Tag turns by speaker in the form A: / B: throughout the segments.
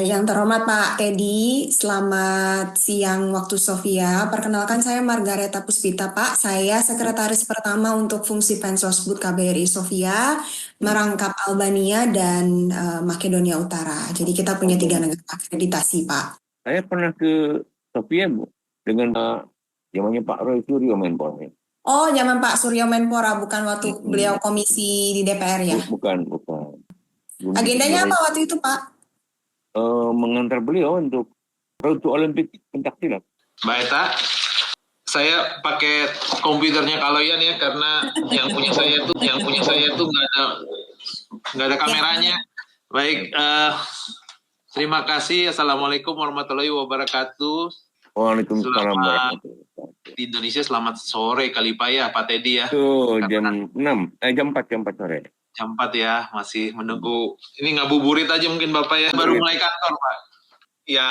A: Yang terhormat Pak Teddy, selamat siang waktu Sofia. Perkenalkan saya Margareta Puspita Pak. Saya sekretaris pertama untuk fungsi Pensosbud KBRI Sofia, merangkap Albania dan Makedonia Utara. Jadi kita punya 3 negara akreditasi Pak.
B: Saya pernah ke Sofia Bu, dengan zamannya Pak Roy Suryo Menpora.
A: Oh, zaman Pak Suryo Menpora, bukan waktu beliau komisi di DPR ya?
B: Bukan.
A: Agendanya apa waktu itu Pak?
B: Mengantar beliau untuk Road to Olympic pencaksilat.
C: Mbak Eta, saya pakai komputernya Kaloyan ya, karena yang punya saya itu nggak ada kameranya. Baik, terima kasih. Assalamualaikum warahmatullahi wabarakatuh.
B: Waalaikumsalam warahmatullahi wabarakatuh.
C: Di Indonesia selamat sore kali Pak ya, Pak Teddy ya.
B: Tuh, jam 4 sore.
C: Jam 4 ya, masih menunggu. Ini ngabuburit aja mungkin Bapak ya. Baru mulai kantor Pak. Ya,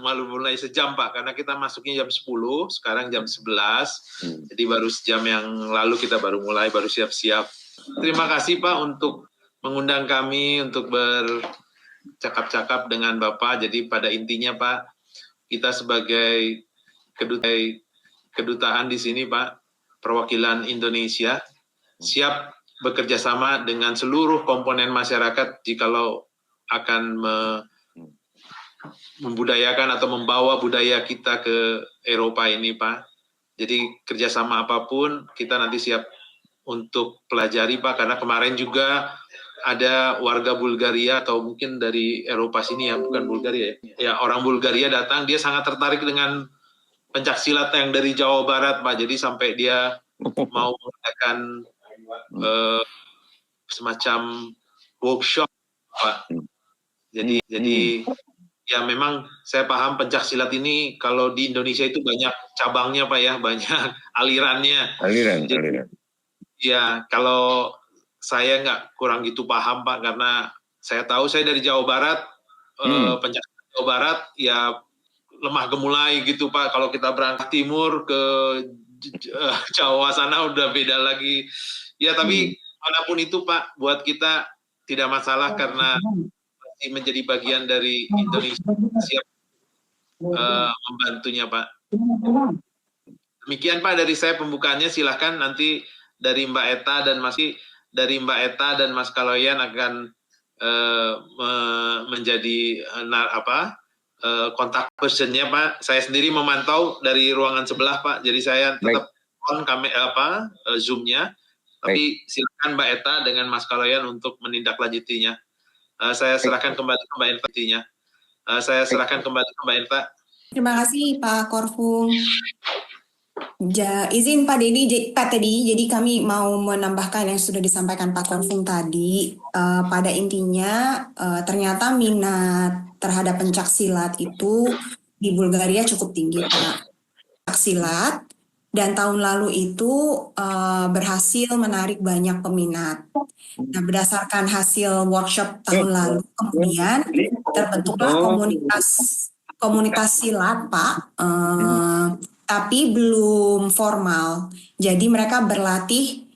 C: malu mulai sejam Pak, karena kita masuknya jam 10, sekarang jam 11. Jadi baru sejam yang lalu kita baru mulai, baru siap-siap. Terima kasih Pak untuk mengundang kami untuk bercakap-cakap dengan Bapak. Jadi pada intinya Pak, kita sebagai kedutaan di sini Pak, perwakilan Indonesia, siap bekerja sama dengan seluruh komponen masyarakat jikalau akan membudayakan atau membawa budaya kita ke Eropa ini Pak. Jadi kerjasama apapun kita nanti siap untuk pelajari Pak, karena kemarin juga ada warga Bulgaria atau mungkin dari Eropa sini ya, bukan Bulgaria ya, orang Bulgaria datang, dia sangat tertarik dengan pencaksilat yang dari Jawa Barat Pak. Jadi sampai dia mau mengadakan semacam workshop Pak. Jadi ya memang saya paham pencaksilat ini kalau di Indonesia itu banyak cabangnya Pak ya, banyak alirannya.
B: Aliran.
C: Ya kalau saya kurang gitu paham Pak, karena saya tahu saya dari Jawa Barat, pencaksilat Jawa Barat ya lemah gemulai gitu Pak. Kalau kita berangkat timur ke Jawa sana udah beda lagi. Ya tapi walaupun itu Pak, buat kita tidak masalah karena masih menjadi bagian dari Indonesia, siap membantunya Pak. Demikian Pak dari saya pembukaannya, silahkan nanti dari Mbak Eta dan Mas Kaloyan akan menjadi kontak personnya Pak. Saya sendiri memantau dari ruangan sebelah Pak, jadi saya tetap on Zoom-nya. Tapi silakan Mbak Eta dengan Mas Kaloyan untuk menindaklanjutinya. Saya serahkan kembali ke Mbak Eta.
A: Terima kasih Pak Korfum. Izin Pak Teddy, jadi kami mau menambahkan yang sudah disampaikan Pak Korfum tadi. Pada intinya ternyata minat terhadap pencaksilat itu di Bulgaria cukup tinggi Pak. Pencaksilat. Dan tahun lalu itu berhasil menarik banyak peminat. Nah, berdasarkan hasil workshop tahun lalu, kemudian terbentuklah komunitas silat, Pak, tapi belum formal. Jadi mereka berlatih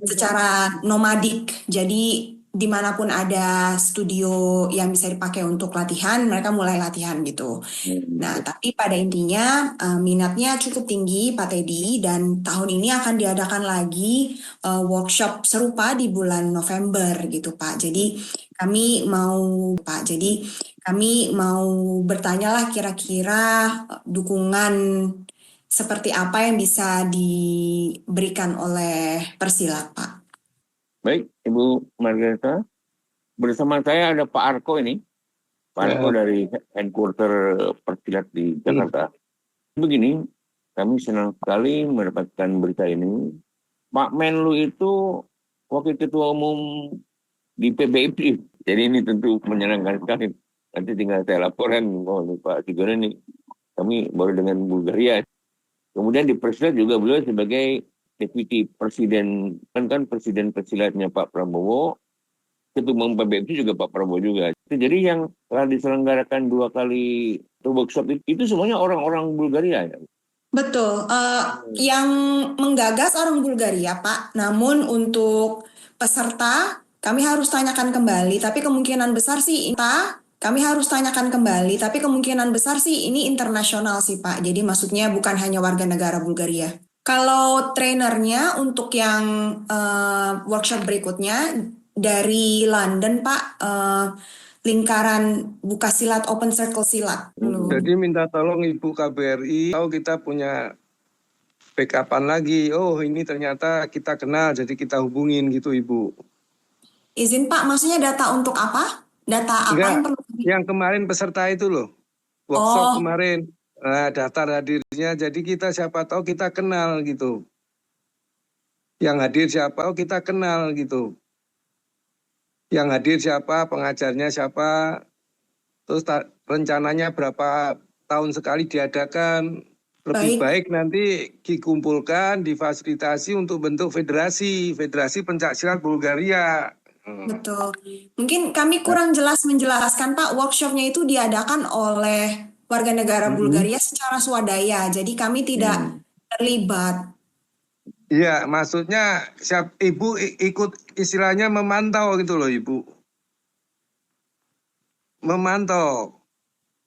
A: secara nomadik. Jadi dimanapun ada studio yang bisa dipakai untuk latihan, mereka mulai latihan gitu. Nah, tapi pada intinya minatnya cukup tinggi Pak Teddy, dan tahun ini akan diadakan lagi workshop serupa di bulan November gitu Pak. Jadi kami mau bertanyalah kira-kira dukungan seperti apa yang bisa diberikan oleh Persilat Pak.
B: Baik, Ibu Margareta. Bersama saya ada Pak Arko ini. Pak Arko dari headquarter Persilat di Jakarta. Begini, kami senang sekali mendapatkan berita ini. Pak Menlu itu wakil ketua umum di PBIP. Jadi ini tentu menyenangkan sekali. Nanti tinggal saya laporan, Pak Sigoro ini kami baru dengan Bulgaria. Kemudian di Persilat juga beliau sebagai Deputi Presiden, kan Presiden Persilatnya Pak Prabowo, Ketua Umum PBIP juga Pak Prabowo juga. Jadi yang telah diselenggarakan 2 kali workshop itu semuanya orang-orang Bulgaria ya?
A: Betul, yang menggagas orang Bulgaria Pak, namun untuk peserta kami harus tanyakan kembali, tapi kemungkinan besar sih Kami harus tanyakan kembali, tapi kemungkinan besar sih ini internasional sih Pak. Jadi maksudnya bukan hanya warga negara Bulgaria. Kalau trainernya untuk yang workshop berikutnya dari London Pak, lingkaran buka silat, open circle silat.
D: Jadi minta tolong Ibu KBRI, tahu kita punya backupan lagi. Oh ini ternyata kita kenal, jadi kita hubungin gitu Ibu.
A: Izin Pak, maksudnya data untuk apa? Data apa yang perlu?
D: Yang kemarin peserta itu loh, workshop kemarin. Nah, daftar hadirnya, jadi kita siapa tahu kita kenal gitu. Yang hadir siapa, oh kita kenal gitu. Yang hadir siapa, pengajarnya siapa, terus rencananya berapa tahun sekali diadakan. Lebih baik nanti dikumpulkan, difasilitasi untuk bentuk federasi pencaksilat Bulgaria.
A: Betul. Mungkin kami kurang jelas menjelaskan Pak, workshopnya itu diadakan oleh warga negara Bulgaria secara swadaya, jadi kami tidak terlibat.
D: Iya, maksudnya Ibu ikut istilahnya memantau gitu loh Ibu. Memantau.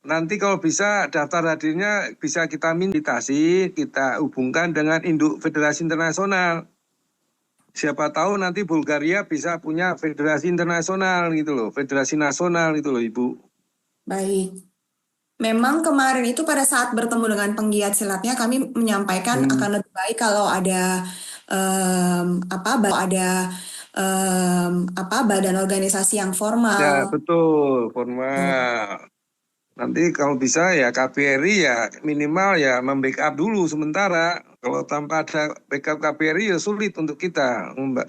D: Nanti kalau bisa daftar hadirnya bisa kita minitasi, kita hubungkan dengan induk federasi internasional. Siapa tahu nanti Bulgaria bisa punya federasi internasional gitu loh, federasi nasional gitu loh Ibu.
A: Baik. Memang kemarin itu pada saat bertemu dengan penggiat silatnya kami menyampaikan akan lebih baik kalau ada badan organisasi yang formal.
D: Ya betul, formal. Nanti kalau bisa ya KBRI ya minimal ya membackup dulu sementara. Kalau tanpa ada backup KBRI ya sulit untuk kita Mbak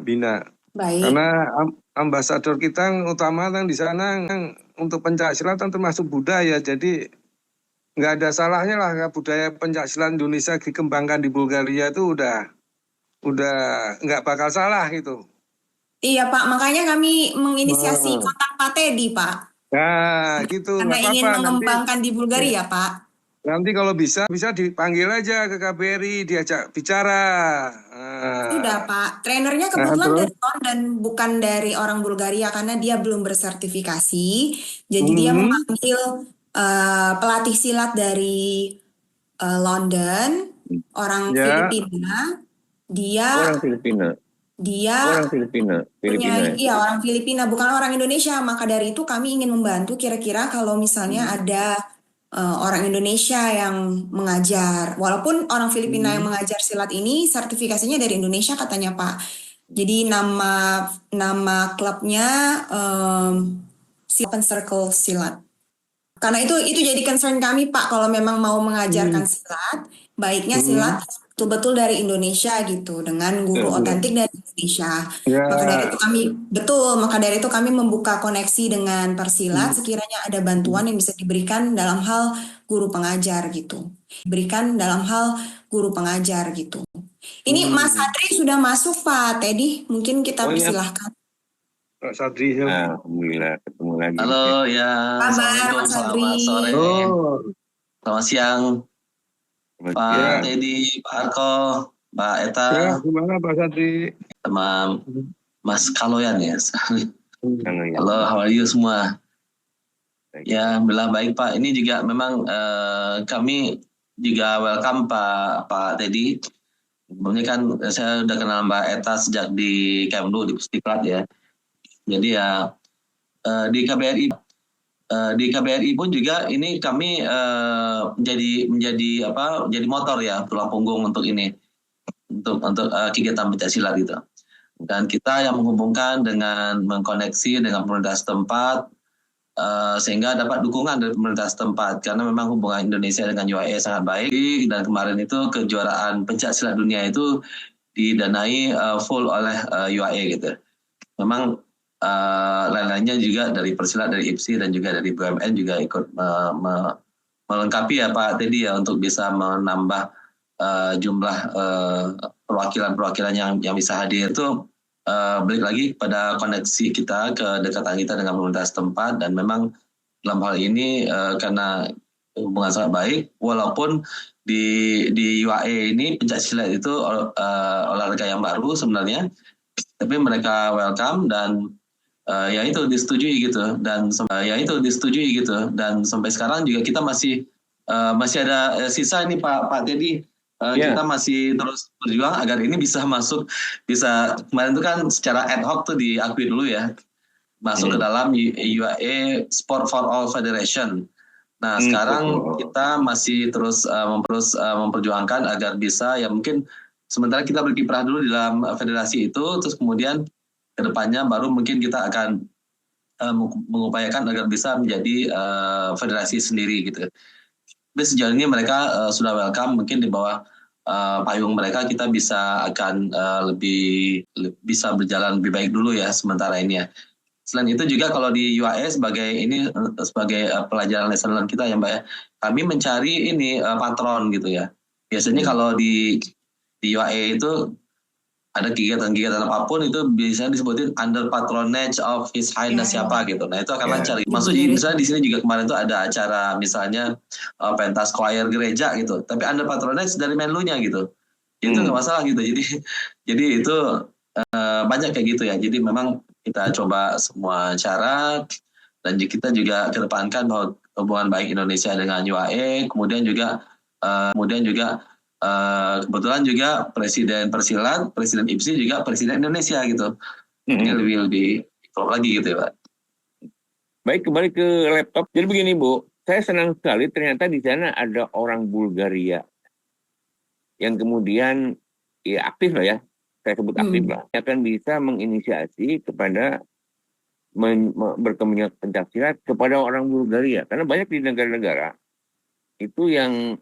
D: Bina.
A: Baik.
D: Karena ambasador kita yang utama kan di sana untuk pencaksilat termasuk budaya, jadi nggak ada salahnya lah budaya pencaksilat Indonesia dikembangkan di Bulgaria itu udah nggak bakal salah gitu.
A: Iya Pak, makanya kami menginisiasi kontak Pak Teddy Pak.
D: Nah gitu.
A: Karena ingin mengembangkan di Bulgaria Pak.
D: Nanti kalau bisa dipanggil aja ke KBRI, diajak bicara.
A: Sudah Pak, trainernya kebetulan dari London, bukan dari orang Bulgaria karena dia belum bersertifikasi. Jadi dia memanggil pelatih silat dari London, orang Filipina.
B: Orang Filipina. Orang Filipina.
A: Iya, orang Filipina, bukan orang Indonesia. Maka dari itu kami ingin membantu kira-kira kalau misalnya ada orang Indonesia yang mengajar. Walaupun orang Filipina yang mengajar silat ini sertifikasinya dari Indonesia katanya Pak. Jadi nama klubnya Open Circle Silat. Karena itu jadi concern kami Pak, kalau memang mau mengajarkan silat, baiknya silat betul-betul dari Indonesia gitu, dengan guru otentik dari Indonesia. Maka dari itu kami membuka koneksi dengan Persilat, sekiranya ada bantuan yang bisa diberikan dalam hal guru pengajar gitu. Ini Mas Sadri sudah masuk Pak Teddy, mungkin kita persilahkan.
D: Pak Sadri.
B: Alhamdulillah ketemu lagi.
E: Halo ya.
A: Kabar Mas Sadri.
E: Selamat sore. Selamat siang. Pak Teddy, Pak Arko, Mbak Eta.
D: Ya, gimana Pak Sadri?
E: Sama Mas Kaloyan ya. Halo, how are you semua? Ya, alhamdulillah baik Pak. Ini juga memang kami juga welcome Pak Teddy. Sebelumnya kan saya udah kenal Mbak Eta sejak di Kemlu di Pusdiklat ya. Jadi ya di KBRI pun juga ini kami menjadi motor ya, tulang punggung untuk ini, untuk kegiatan pencaksilat gitu. Dan kita yang menghubungkan dengan mengkoneksi dengan pemerintah setempat sehingga dapat dukungan dari pemerintah setempat, karena memang hubungan Indonesia dengan UAE sangat baik. Dan kemarin itu kejuaraan pencaksilat dunia itu didanai full oleh UAE gitu. Memang lain-lainnya juga dari Persilat, dari IPSI dan juga dari BUMN juga ikut melengkapi ya Pak Teddy ya, untuk bisa menambah jumlah perwakilan yang bisa hadir. Itu balik lagi pada koneksi kita, kedekatan kita dengan pemerintah setempat, dan memang dalam hal ini karena hubungan sangat baik, walaupun di UAE ini pencaksilat itu olahraga yang baru sebenarnya, tapi mereka welcome dan ya itu disetujui gitu dan sampai sekarang juga kita masih ada sisa ini Pak Teddy.
B: Ya.
E: Kita masih terus berjuang agar ini bisa kemarin itu kan secara ad hoc tuh diakui dulu ya, masuk ke dalam UAE Sport for All Federation. Nah sekarang kita masih terus memperjuangkan agar bisa, ya mungkin sementara kita berkiprah dulu di dalam federasi itu, terus kemudian kedepannya baru mungkin kita akan mengupayakan agar bisa menjadi federasi sendiri gitu. Tapi sejauh ini mereka sudah welcome, mungkin di bawah payung mereka kita akan bisa berjalan lebih baik dulu ya sementara ini ya. Selain itu juga kalau di UAE sebagai pelajaran lesson learned kita ya Mbak ya, kami mencari ini patron gitu ya. Biasanya kalau di UAE itu ada kegiatan-kegiatan apapun itu biasanya disebutin under patronage of His Highness siapa gitu. Nah itu akan cari. Maksudnya misalnya di sini juga kemarin tuh ada acara misalnya pentas choir gereja gitu, tapi under patronage dari Menlunya gitu. Itu nggak masalah gitu. Jadi itu banyak kayak gitu ya. Jadi memang kita coba semua cara, dan kita juga kedepankan bahwa hubungan baik Indonesia dengan UAE, kemudian juga kebetulan juga Presiden Persilat, Presiden IPSI juga Presiden Indonesia gitu. Ini lebih klop lagi gitu ya Pak.
B: Baik, kembali ke laptop. Jadi begini Bu, saya senang sekali ternyata di sana ada orang Bulgaria yang kemudian ya aktif lah ya, saya sebut aktif lah, akan bisa menginisiasi kepada berkembangnya pencaksilat kepada orang Bulgaria. Karena banyak di negara-negara itu yang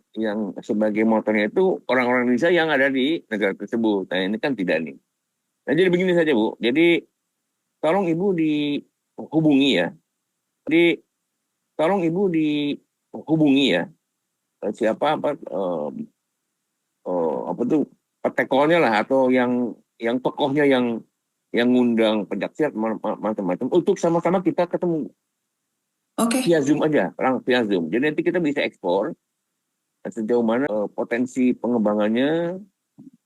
B: sebagai motornya itu orang-orang Indonesia yang ada di negara tersebut. Nah ini kan tidak nih. Nah jadi begini saja Bu. Jadi tolong Ibu dihubungi ya. Jadi tolong Ibu dihubungi ya. Siapa apa tuh petekolnya lah, atau yang tokohnya yang ngundang pencaksilat macam-macam untuk sama-sama kita ketemu. Via Zoom aja, via Zoom. Jadi nanti kita bisa ekspor sejauh mana potensi pengembangannya,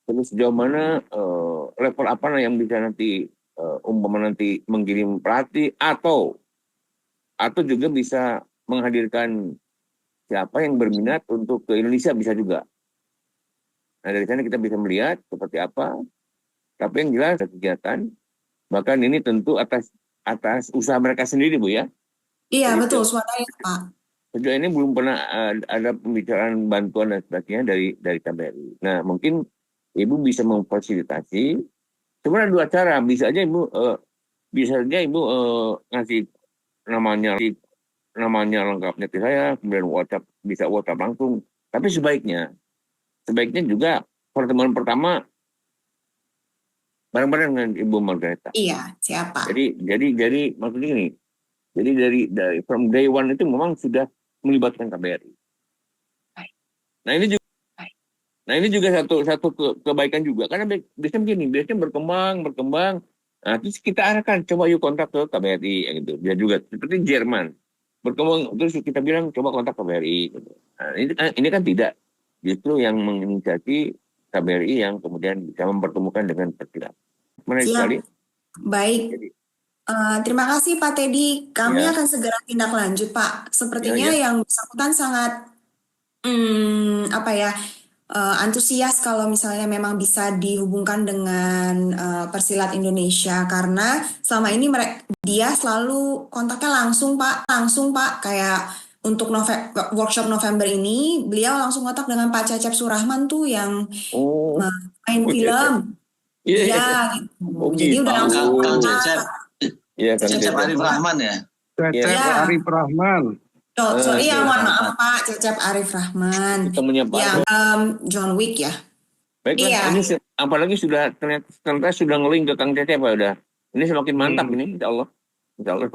B: terus sejauh mana level apa yang bisa nanti umpama nanti mengirim pelatih atau juga bisa menghadirkan siapa yang berminat untuk ke Indonesia, bisa juga. Nah dari sana kita bisa melihat seperti apa. Tapi yang jelas kegiatan, bahkan ini tentu atas usaha mereka sendiri Bu ya.
A: Iya, betul, suaranya Pak.
B: Sejauh ini belum pernah ada pembicaraan bantuan dan sebagainya dari KBRI. Nah, mungkin Ibu bisa memfasilitasi. Sebenarnya dua cara. Bisa aja Ibu ngasih namanya lengkapnya ke saya, kemudian bisa WhatsApp langsung. Tapi sebaiknya juga pertemuan pertama bareng-bareng dengan Ibu Margareta.
A: Iya, siapa?
B: Jadi maksudnya ini. Jadi dari from day one itu memang sudah melibatkan KBRI. Nah ini juga satu kebaikan juga, karena biasanya begini, biasanya berkembang. Nah terus kita arahkan, coba yuk kontak ke KBRI gitu. Dia juga seperti Jerman berkembang, terus kita bilang coba kontak KBRI. Gitu. Nah ini kan tidak, justru yang menginisiasi KBRI yang kemudian bisa mempertemukan dengan persilat. Menarik sekali.
A: Baik. Terima kasih Pak Teddy. Kami akan segera tindak lanjut Pak. Sepertinya yang bersangkutan sangat antusias kalau misalnya memang bisa dihubungkan dengan Persilat Indonesia, karena selama ini dia selalu kontaknya langsung Pak, kayak untuk workshop November ini beliau langsung kontak dengan Pak Cecep Surahman tuh yang main film. Iya gitu. Jadi udah langsung kontak.
B: Iya,
E: Cecep Arif Rahman ya?
D: Cecep Arif Rahman.
A: Mohon maaf Pak, Cecep Arif Rahman. Yang John Wick ya.
B: Baik, ini apalagi ternyata sudah ngeling ke Kang Cecep ya udah. Ini semakin mantap ini, insya Allah.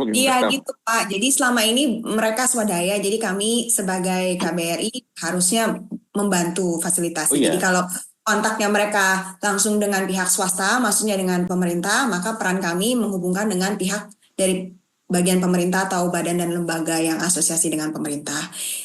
A: Iya gitu Pak. Jadi selama ini mereka swadaya. Jadi kami sebagai KBRI harusnya membantu fasilitasi. Jadi kalau kontaknya mereka langsung dengan pihak swasta, maksudnya dengan pemerintah, maka peran kami menghubungkan dengan pihak dari bagian pemerintah atau badan dan lembaga yang asosiasi dengan pemerintah.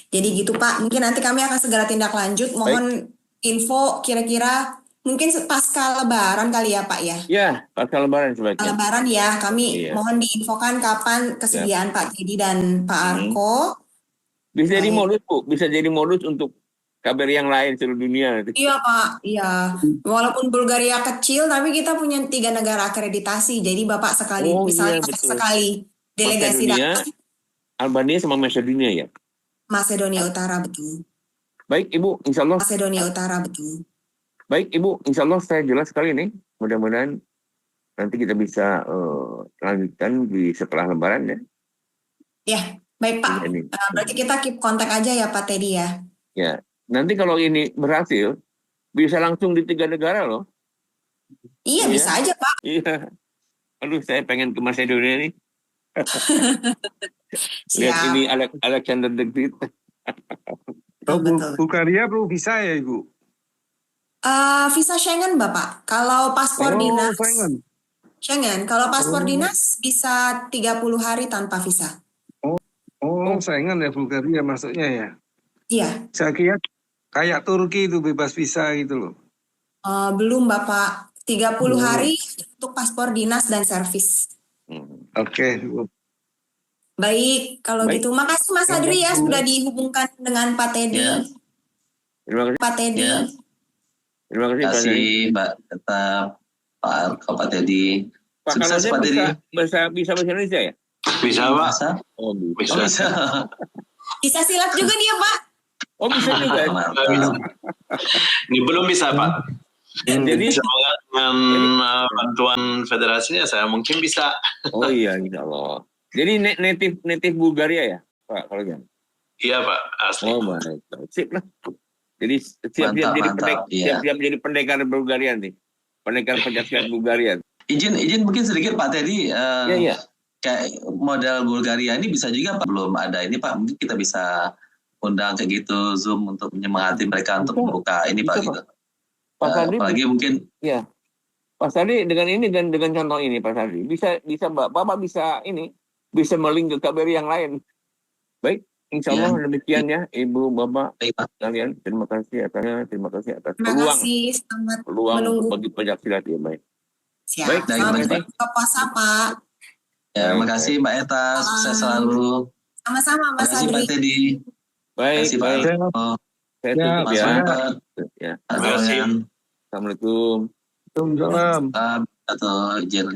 A: Jadi gitu Pak, mungkin nanti kami akan segera tindak lanjut. Mohon info kira-kira mungkin pasca Lebaran kali ya Pak ya.
B: Ya, pasca Lebaran sebaiknya.
A: Lebaran ya, kami
B: Iya.
A: mohon diinfokan kapan kesediaan Pak Teddy dan Pak Arko.
B: Bisa jadi
A: Baik.
B: modus, Bu. Bisa jadi modus untuk KBRI yang lain seluruh dunia.
A: Iya Pak, iya. Walaupun Bulgaria kecil, tapi kita punya 3 negara akreditasi. Jadi Bapak sekali,
B: Oh,
A: misalnya
B: iya,
A: Bapak
B: betul.
A: sekali delegasi
B: Makedonia,
A: datang
B: Albania sama Macedonia ya.
A: Masedonia Utara betul.
B: Baik Ibu, insya Allah.
A: Masedonia Utara betul.
B: Baik Ibu, insya Allah saya jelas sekali nih. Mudah-mudahan nanti kita bisa lanjutkan di setelah Lebaran ya.
A: Ya, baik Pak.
B: Ini.
A: Berarti kita keep kontak aja ya Pak Teddy ya.
B: Ya, nanti kalau ini berhasil, bisa langsung di 3 negara loh.
A: Iya,
B: Iya.
A: bisa aja Pak.
B: Iya. Aduh, saya pengen ke Macedonia nih. Lihat
A: Siap.
B: ini Alexander the Great.
D: Oh,
A: Betul.
D: Bulgaria perlu visa ya Ibu?
A: Visa Schengen Bapak. Kalau paspor dinas
D: Schengen.
A: Schengen. Kalau paspor
D: Oh.
A: dinas bisa 30 hari tanpa visa.
D: Oh, Schengen ya Bulgaria masuknya ya.
A: Iya.
D: Saya kira kayak Turki itu bebas visa gitu loh.
A: Belum Bapak. 30 hari untuk paspor dinas dan servis.
D: Oke.
A: Baik, kalau
B: Baik.
A: gitu. Makasih Mas Adri ya sudah dihubungkan dengan Pak Teddy.
E: Ya.
B: Terima kasih.
A: Pak Teddy.
E: Ya.
B: Terima kasih.
E: Terima
B: Pak Teddy.
E: kasih Mbak tetap Pak Arko, Pak Teddy.
B: Pak, kalau
E: Sukses
B: saya
E: Pak Teddy.
B: bisa bahasa Indonesia ya?
C: Bisa Pak?
E: Bisa?
B: Oh, bisa.
E: Oh, bisa.
A: Bisa silat juga dia Pak.
B: Oh, bisa juga.
E: Mantap.
C: Ini belum bisa Pak.
B: Jadi,
C: Semoga dengan bantuan federasinya saya mungkin bisa.
B: oh iya, insya Allah. Jadi native Bulgaria ya, Pak, kalau gitu.
C: Iya Pak, asli.
B: Oh, baik. Sip lah. Jadi siap-siap
E: Mantap, iya.
B: jadi pendekar Bulgaria nih. Pendekar pencaksilat Bulgaria.
E: Izin mungkin sedikit Pak Teddy.
B: Iya.
E: Kayak model Bulgaria ini bisa juga Pak, belum ada ini Pak, mungkin kita bisa undang kayak gitu Zoom untuk menyemangati mereka untuk membuka ini Pak
B: Bisa,
E: gitu.
B: Pak Sandi,
E: Apalagi mungkin
B: ya. Pak Sandi dengan ini dan dengan contoh ini Pak Sandi bisa Bapak bisa melink ke KBRI yang lain. Baik, insya Allah demikian ya Ibu Bapak
E: baik, Pak.
B: kalian. Terima kasih atas
A: Terima
B: peluang
A: kasih. Selamat
B: untuk
A: menunggu.
B: bagi pencaksilat ya baik.
A: Siap.
B: Baik,
A: Selamat
E: baik,
A: berbuka puasa Pak.
E: Ya, makasih Mbak Eta, sukses selalu.
A: Sama-sama Mas
E: Makasih Pak
A: Adri.
E: Teddy.
B: Baik,
E: Makasih Pak
B: baik.
E: Arko.
B: Saya
D: Ya,
B: tutup
E: Mas
B: ya.
E: Mantan.
B: Ya.
E: Mas Mantan.
B: Assalamualaikum.
D: Waalaikumsalam.
E: Atau izin